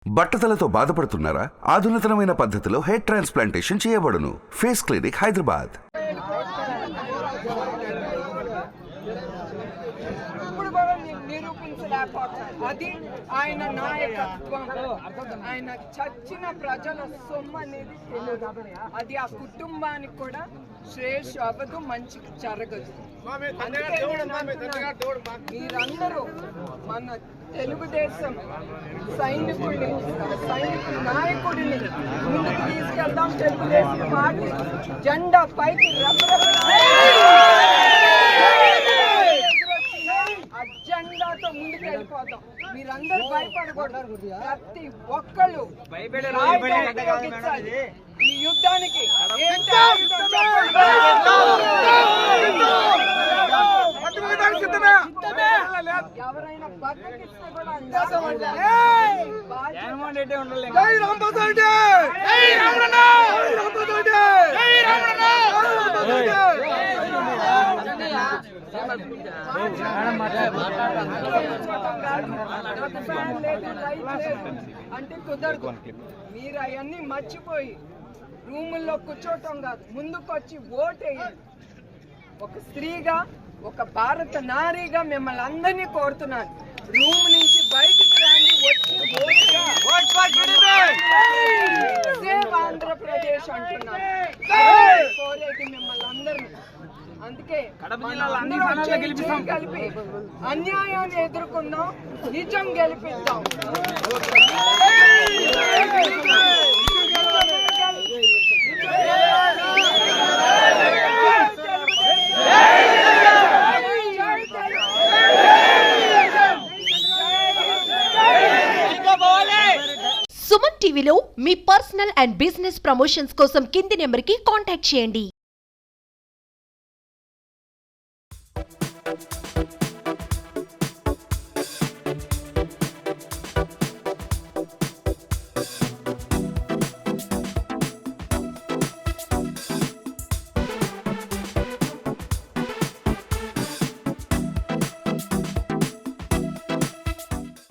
బట్టతలతో బాధపడుతున్నారా? ఆధునితనమైన పద్ధతిలో hair transplantation చేయబడును. Face clinic, Hyderabad. అది ఆయన నాయకత్వం. ఆయన చచ్చిన ప్రజల సొమ్ము అనేది తెలియదు. అది ఆ కుటుంబానికి కూడా శ్రేష్ అవ్వదు, మంచికి జరగదు. మీరందరూ మన తెలుగుదేశం సైనికుల నాయకుడిని ముందుకు తీసుకెళ్దాం. తెలుగుదేశం పార్టీ జెండా పైకి అజెండాతో ముందుకు వెళ్ళిపోతాం. మీరందరూ భయపడకూడదు. ప్రతి ఒక్కళ్ళు ఉపయోగించాలి ఈ యుద్ధానికి. ఎవరైనా బద్దకిస్తే కూడా అంటే కుదరదు. మీరు అవన్నీ మర్చిపోయి రూముల్లో కూర్చోటం కాదు, ముందుకొచ్చి ఓటేయండి. ఒక స్త్రీగా, ఒక భారత నారీగా మిమ్మల్ని అందరినీ కోరుతున్నాను. రూమ్ నుంచి బయటికి రండి, వచ్చి సేవ్ ఆంధ్రప్రదేశ్ అంటున్నాను. కోరేది మిమ్మల్ని అందరినీ. అందుకే కలిపి అన్యాయాన్ని ఎదుర్కొందాం, నిజం గెలిపిద్దాం. సుమన్ టీవీలో మీ పర్సనల్ అండ్ బిజినెస్ ప్రమోషన్స్ కోసం కింది నెంబర్కి కాంటాక్ట్ చేయండి.